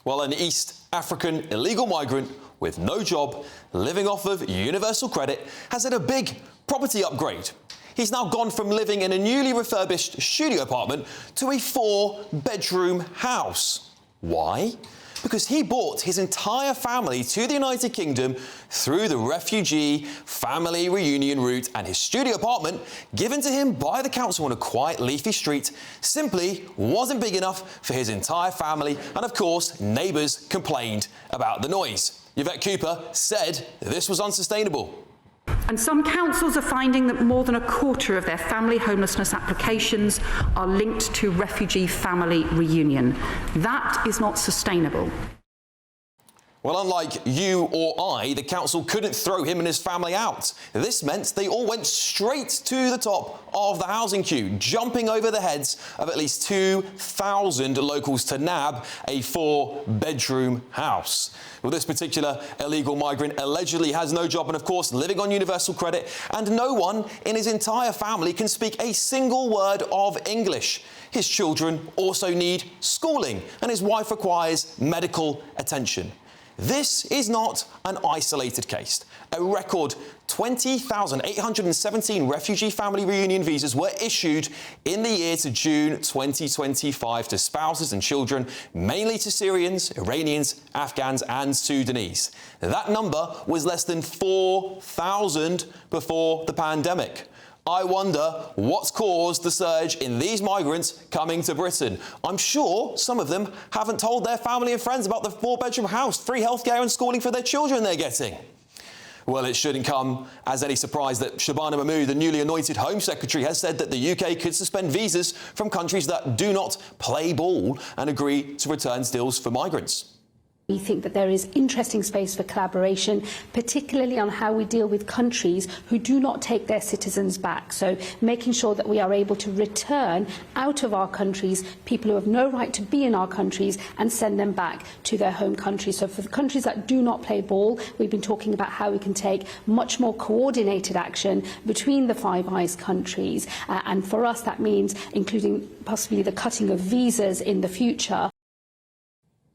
Well, an East African illegal migrant with no job, living off of universal credit, has had a big property upgrade. He's now gone from living in a newly refurbished studio apartment to a 4-bedroom house. Why? Because he brought his entire family to the United Kingdom through the refugee family reunion route, and his studio apartment, given to him by the council on a quiet, leafy street, simply wasn't big enough for his entire family, and of course, neighbours complained about the noise. Yvette Cooper said this was unsustainable. And some councils are finding that more than a quarter of their family homelessness applications are linked to refugee family reunion. That is not sustainable. Well, unlike you or I, the council couldn't throw him and his family out. This meant they all went straight to the top of the housing queue, jumping over the heads of at least 2,000 locals to nab a 4-bedroom house. Well, this particular illegal migrant allegedly has no job and, of course, living on universal credit, and no one in his entire family can speak a single word of English. His children also need schooling, and his wife requires medical attention. This is not an isolated case. A record 20,817 refugee family reunion visas were issued in the year to June 2025 to spouses and children, mainly to Syrians, Iranians, Afghans and Sudanese. That number was less than 4,000 before the pandemic. I wonder what's caused the surge in these migrants coming to Britain. I'm sure some of them haven't told their family and friends about the 4-bedroom house, free healthcare and schooling for their children they're getting. Well, it shouldn't come as any surprise that Shabana Mahmood, the newly anointed Home Secretary, has said that the UK could suspend visas from countries that do not play ball and agree to returns deals for migrants. We think that there is interesting space for collaboration, particularly on how we deal with countries who do not take their citizens back. So making sure that we are able to return out of our countries people who have no right to be in our countries and send them back to their home countries. So for the countries that do not play ball, we've been talking about how we can take much more coordinated action between the Five Eyes countries. And for us, that means including possibly the cutting of visas in the future.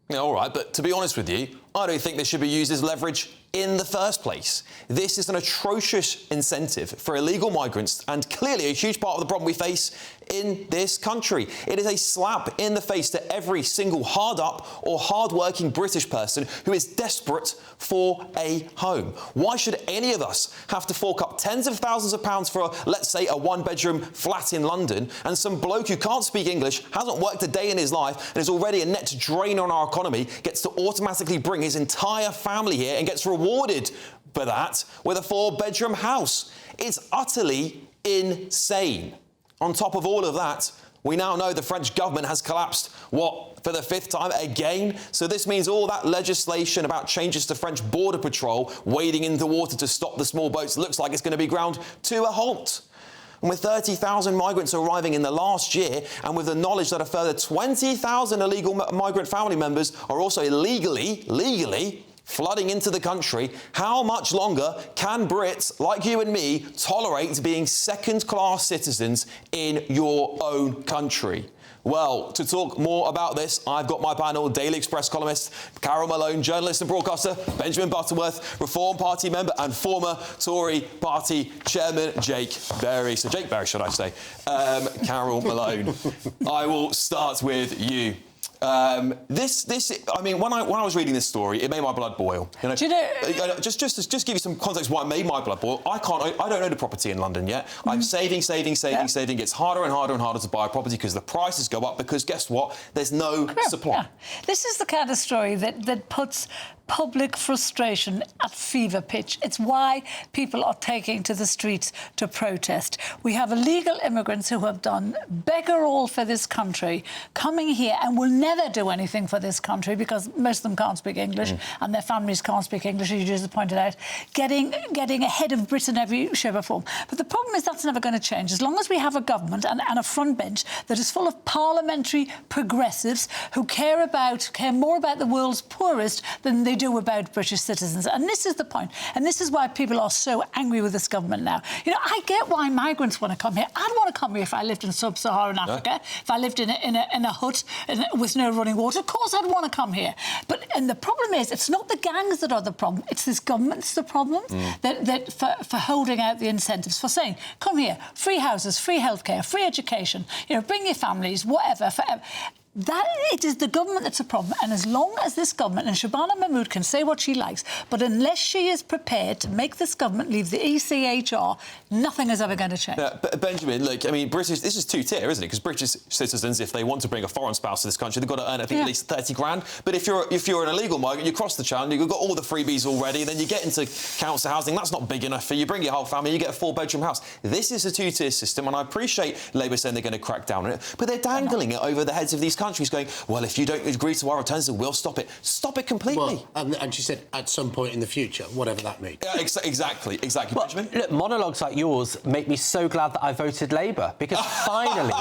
Yeah, all right, but to be honest with you, I don't think this should be used as leverage in the first place. This is an atrocious incentive for illegal migrants and clearly a huge part of the problem we face in this country. It is a slap in the face to every single hard-up or hard-working British person who is desperate for a home. Why should any of us have to fork up tens of thousands of pounds for, let's say, a 1-bedroom flat in London, and some bloke who can't speak English, hasn't worked a day in his life, and is already a net drain on our economy, gets to automatically bring his entire family here and gets rewarded for that with a 4-bedroom house? It's utterly insane. On top of all of that, we now know the French government has collapsed, what, for the 5th time again? So this means all that legislation about changes to French border patrol wading into the water to stop the small boats looks like it's going to be ground to a halt. And with 30,000 migrants arriving in the last year, and with the knowledge that a further 20,000 illegal migrant family members are also legally flooding into the country, how much longer can Brits like you and me tolerate being second-class citizens in your own country? Well, to talk more about this, I've got my panel, Daily Express columnist Carol Malone, journalist and broadcaster Benjamin Butterworth, Reform Party member and former Tory Party chairman Jake Berry. So Jake Berry, should I say. Carol Malone, I will start with you. I mean, when I was reading this story, it made my blood boil. You know, do you know, just give you some context why it made my blood boil. I don't own a property in London yet. I'm saving. It gets harder and harder to buy a property because the prices go up because guess what? There's no supply. Yeah. This is the kind of story that puts public frustration at fever pitch. It's why people are taking to the streets to protest. We have illegal immigrants who have done beggar all for this country, coming here and will never do anything for this country because most of them can't speak English and their families can't speak English, as you just pointed out, getting ahead of Britain every shape or form. But the problem is that's never going to change. As long as we have a government and a front bench that is full of parliamentary progressives who care more about the world's poorest than they do about British citizens. And this is the point. And this is why people are so angry with this government now. You know, I get why migrants want to come here. I'd want to come here if I lived in sub-Saharan Africa, if I lived in a hut with no running water. Of course I'd want to come here. And the problem is, it's not the gangs that are the problem. It's this government that's the problem for holding out the incentives, for saying, come here, free houses, free healthcare, free education, you know, bring your families, whatever, forever. That it is the government that's a problem, and as long as this government, and Shabana Mahmood can say what she likes, but unless she is prepared to make this government leave the ECHR, nothing is ever going to change. Yeah, but Benjamin, look, I mean, this is two-tier, isn't it? Because British citizens, if they want to bring a foreign spouse to this country, they've got to earn, I think, at least 30 grand. But if you're an illegal migrant, you cross the channel, you've got all the freebies already, then you get into council housing, that's not big enough for you. You bring your whole family, you get a 4-bedroom house. This is a two-tier system, and I appreciate Labour saying they're going to crack down on it, but they're dangling it over the heads of these countries, going, well, if you don't agree to our returns, then we'll stop it. Stop it completely. Well, and she said at some point in the future, whatever that means. Yeah, exactly. Well, Benjamin? look, monologues like yours make me so glad that I voted Labour, because finally...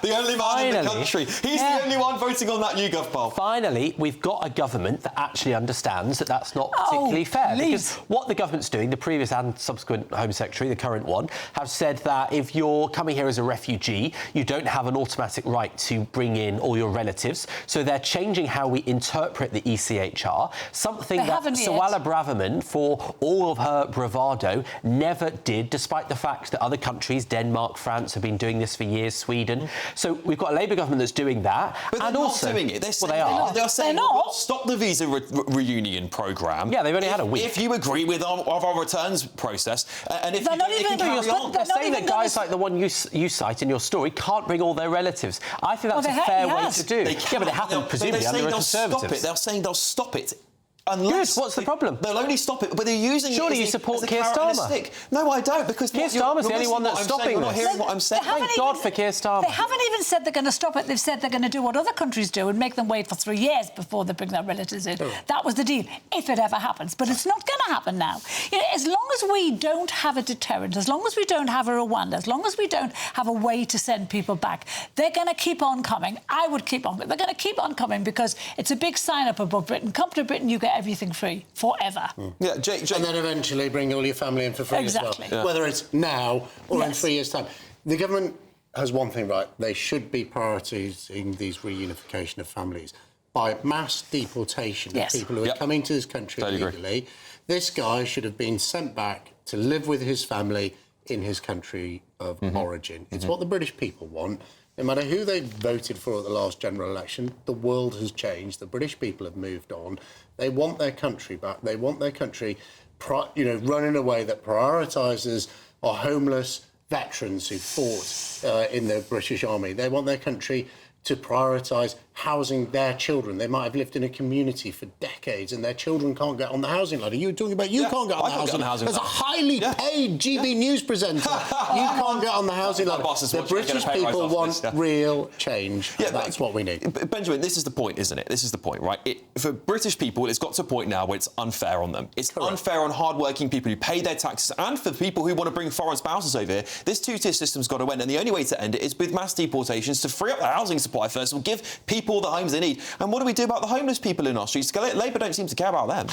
the only man in the country. He's the only one voting on that YouGov poll. Finally, we've got a government that actually understands that that's not particularly fair. Because what the government's doing, the previous and subsequent Home Secretary, the current one, have said that if you're coming here as a refugee, you don't have an automatic right to bring in all your relatives. So they're changing how we interpret the ECHR, something that Suella Braverman, for all of her bravado, never did, despite the fact that other countries, Denmark, France, have been doing this for years, Sweden. So we've got a Labour government that's doing that. But they're not doing it. They're saying, we'll stop the visa reunion programme. Yeah, they've only had a week. If you agree with our returns process, and if you don't, you can carry on. They're saying that guys like the one you cite in your story can't bring all their relatives. I think that's a fair way to do. Yeah, but it happened presumably under a Conservative. They're saying they'll stop it. Unless what's the problem? They'll only stop it, but they're using it. Surely you support Keir Starmer. No, I don't, because Keir Starmer's the only one that's stopping this. You're not hearing what I'm saying. Thank God for Keir Starmer. They haven't even said they're going to stop it. They've said they're going to do what other countries do and make them wait for 3 years before they bring their relatives in. That was the deal, if it ever happens. But it's not going to happen now. You know, as long as we don't have a deterrent, as long as we don't have a Rwanda, as long as we don't have a way to send people back, they're going to keep on coming. I would keep on. They're going to keep on coming because it's a big sign-up above Britain. Come to Britain, you get everything free. Forever. Yeah, Jake. And then eventually bring all your family in for free as well. Yeah. Whether it's now or in 3 years' time. The government has one thing right. They should be prioritising these reunification of families by mass deportation of people who are coming to this country illegally. This guy should have been sent back to live with his family in his country of origin. It's what the British people want. No matter who they voted for at the last general election, the world has changed. The British people have moved on. They want their country back. They want their country, run in a way that prioritises our homeless veterans who fought in the British Army. They want their country to prioritise housing their children. They might have lived in a community for decades and their children can't get on the housing ladder. You were talking about you can't get on the housing ladder. As a highly paid GB News presenter, you can't get on the housing ladder. The British people want real change. That's what we need. Benjamin, this is the point, isn't it? This is the point, right? For British people, it's got to a point now where it's unfair on them. It's unfair on hard-working people who pay their taxes, and for people who want to bring foreign spouses over here. This two-tier system's got to end, and the only way to end it is with mass deportations to free up the housing supply first, and give people the homes they need. And what do we do about the homeless people in our streets? Labour don't seem to care about them.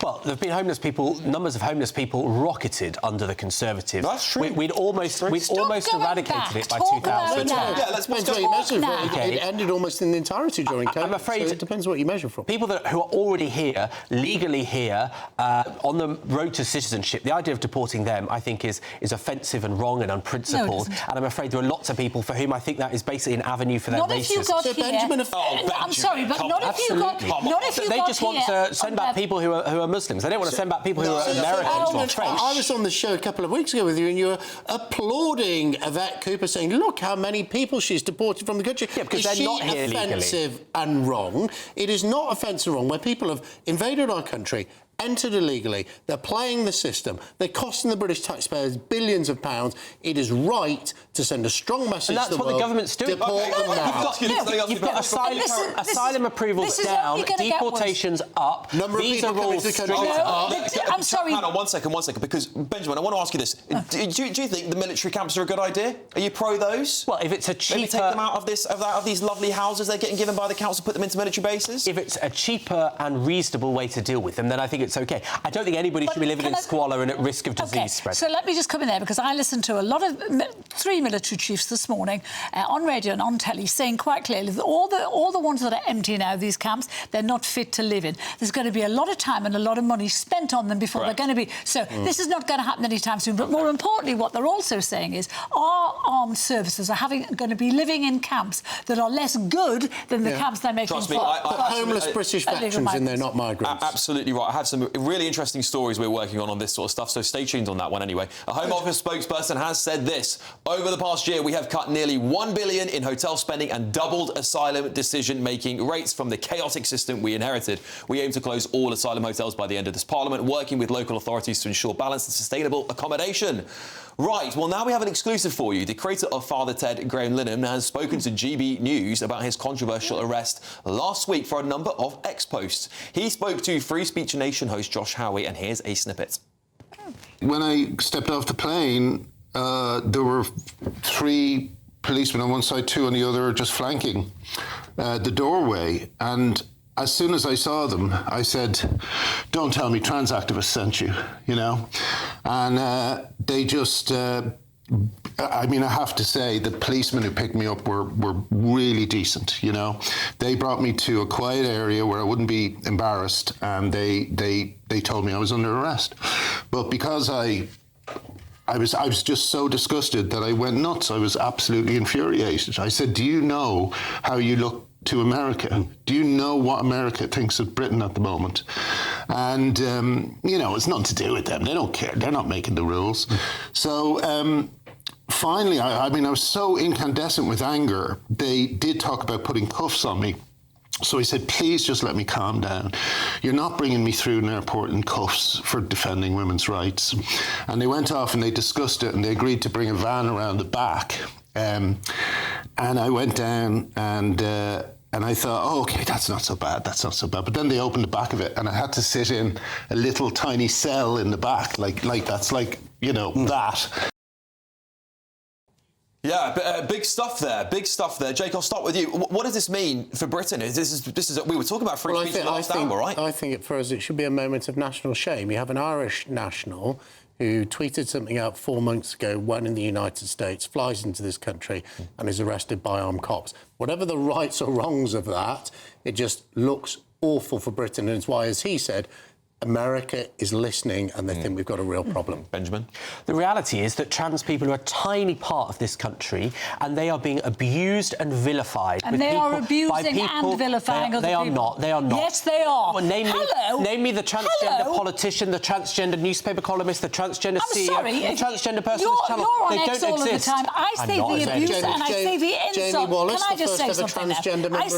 Well, there have been homeless people, numbers of homeless people rocketed under the Conservatives. That's true. We'd almost eradicated it by 2010. Yeah, let's depends what you measure for. It ended almost in the entirety during COVID. I'm afraid it depends what you measure for. People who are already here, legally here, on the road to citizenship, the idea of deporting them, I think, is offensive and wrong and unprincipled. And I'm afraid there are lots of people for whom I think that is basically an avenue for their racism. I'm sorry, but not if you got here. They just want to send back people who are Muslims. They don't want to send back people who are Americans or French. I was on the show a couple of weeks ago with you, and you were applauding Yvette Cooper, saying, "Look how many people she's deported from the country." Yeah, because they're not here legally. Offensive and wrong. It is not offensive and wrong where people have invaded our country, entered illegally, they're playing the system, they're costing the British taxpayers billions of pounds. It is right to send a strong message to the world. And that's what the government's doing. Deport them now. You've got asylum approvals down, deportations up, Number of visa people coming to rules the country up. I'm sorry. Hang on, one second, because, Benjamin, I want to ask you this. Do you think the military camps are a good idea? Are you pro those? Well, if it's a cheaper... Maybe take them out of these lovely houses they're getting given by the council, put them into military bases? If it's a cheaper and reasonable way to deal with them, then I think it's OK. I don't think anybody should be living in squalor and at risk of disease spread. So let me just come in there, because I listened to a lot of 3 military chiefs this morning on radio and on telly saying quite clearly that all the ones that are empty now, these camps, they're not fit to live in. There's going to be a lot of time and a lot of money spent on them before they're going to be... So this is not going to happen anytime soon. But more importantly, what they're also saying is our armed services are going to be living in camps that are less good than the camps they're making for homeless British veterans in there, not migrants. Absolutely right. I have some really interesting stories we're working on this sort of stuff, so stay tuned on that one anyway. A Home Office spokesperson has said this: over the past year, we have cut nearly £1 billion in hotel spending and doubled asylum decision-making rates from the chaotic system we inherited. We aim to close all asylum hotels by the end of this Parliament, working with local authorities to ensure balanced and sustainable accommodation. Right, well, now we have an exclusive for you. The creator of Father Ted, Graham Linehan, has spoken to GB News about his controversial arrest last week for a number of ex-posts. He spoke to Free Speech Nation host Josh Howie, and here's a snippet. When I stepped off the plane, there were 3 policemen on one side, 2 on the other, just flanking the doorway. And as soon as I saw them, I said, "Don't tell me trans activists sent you," you know? And they just... I mean, I have to say, the policemen who picked me up were really decent, you know? They brought me to a quiet area where I wouldn't be embarrassed, and they told me I was under arrest. But because I was just so disgusted that I went nuts. I was absolutely infuriated. I said, "Do you know how you look to America? Do you know what America thinks of Britain at the moment?" And, you know, it's nothing to do with them. They don't care. They're not making the rules. So finally, I mean, I was so incandescent with anger. They did talk about putting cuffs on me. So he said, "Please just let me calm down. You're not bringing me through an airport in cuffs for defending women's rights." And they went off and they discussed it, and they agreed to bring a van around the back. And I went down and I thought, "Oh, OK, that's not so bad, that's not so bad." But then they opened the back of it, and I had to sit in a little tiny cell in the back, like that's like, you know, that. Yeah, big stuff there. Jake, I'll start with you. What does this mean for Britain? We were talking about free speech last hour, right? I think for us it should be a moment of national shame. You have an Irish national who tweeted something out 4 months ago, when in the United States, flies into this country and is arrested by armed cops. Whatever the rights or wrongs of that, it just looks awful for Britain, and it's why, as he said, America is listening and they think we've got a real problem. Benjamin? The reality is that trans people are a tiny part of this country, and they are being abused and vilified. And they are abusing and vilifying other people. They are not. Yes, they are. Well, name me the transgender politician, the transgender newspaper columnist, the transgender CEO, the transgender person on this channel. They don't exist. All of the time. I say the abuse and I say the insult. Wallace, can I just say something now? I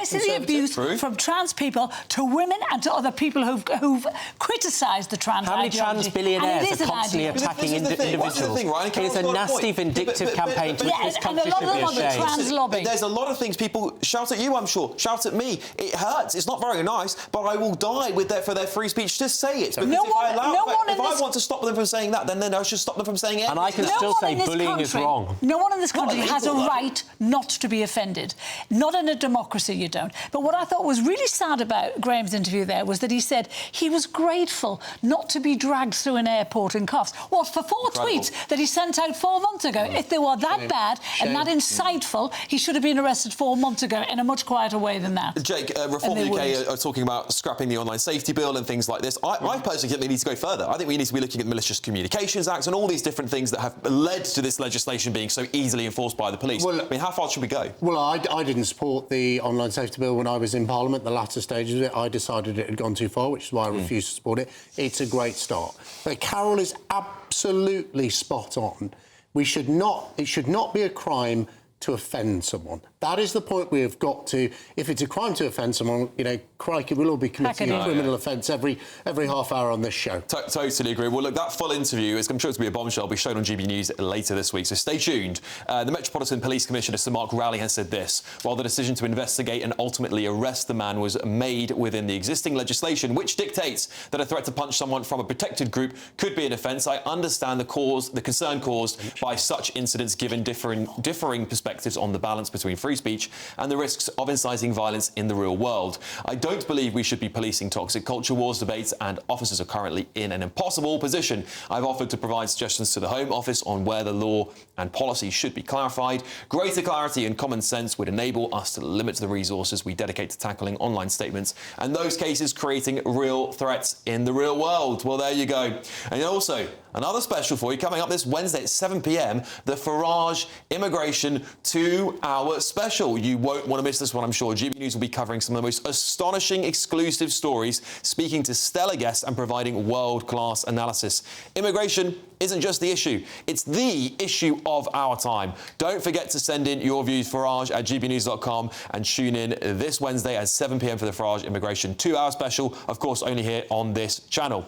say the abuse from trans people to women and to other people who've criticised the trans ideology. How many trans billionaires are constantly attacking individuals? It is a nasty, vindictive campaign to which this country should be ashamed. Trans lobby. There's a lot of things people shout at you, I'm sure. Shout at me. It hurts. It's not very nice, but I will die for their free speech to say it. Because if I want to stop them from saying that, then I should stop them from saying it. And I can still say bullying is wrong. No one in this country has a right not to be offended. Not in a democracy, you don't. But what I thought was really sad about Graham's interview there was that he said he was grateful not to be dragged through an airport in cuffs. What, for 4 tweets that he sent out 4 months ago? If they were that bad and that insightful, he should have been arrested 4 months ago in a much quieter way than that. Jake, Reform UK are talking about scrapping the online safety bill and things like this. I personally think they need to go further. I think we need to be looking at the Malicious Communications Act and all these different things that have led to this legislation being so easily enforced by the police. Well, I mean, how far should we go? Well, I didn't support the online safety bill when I was in Parliament. The latter stages of it, I decided it had gone too far, which is why I refused to support it. It's a great start. But Carol is absolutely spot on. It should not be a crime to offend someone. That is the point we have got to. If it's a crime to offend someone, crikey, we'll all be committing a criminal offence every half hour on this show. Totally agree. Well, look, that full interview I'm sure it's going to be a bombshell. Will be shown on GB News later this week, so stay tuned. The Metropolitan Police Commissioner, Sir Mark Rowley, has said this: while the decision to investigate and ultimately arrest the man was made within the existing legislation, which dictates that a threat to punch someone from a protected group could be an offence, I understand the concern caused by such incidents, given differing perspectives on the balance between free speech and the risks of inciting violence in the real world. I don't believe we should be policing toxic culture wars debates, and officers are currently in an impossible position. I've offered to provide suggestions to the Home Office on where the law and policy should be clarified. Greater clarity and common sense would enable us to limit the resources we dedicate to tackling online statements and those cases creating real threats in the real world. Well, there you go. And also, another special for you coming up this Wednesday at 7 p.m, the Farage Immigration 2-hour special. You won't want to miss this one, I'm sure. GB News will be covering some of the most astonishing exclusive stories, speaking to stellar guests and providing world-class analysis. Immigration isn't just the issue, it's the issue of our time. Don't forget to send in your views, Farage at gbnews.com, and tune in this Wednesday at 7 p.m for the Farage Immigration 2-hour special, of course only here on this channel.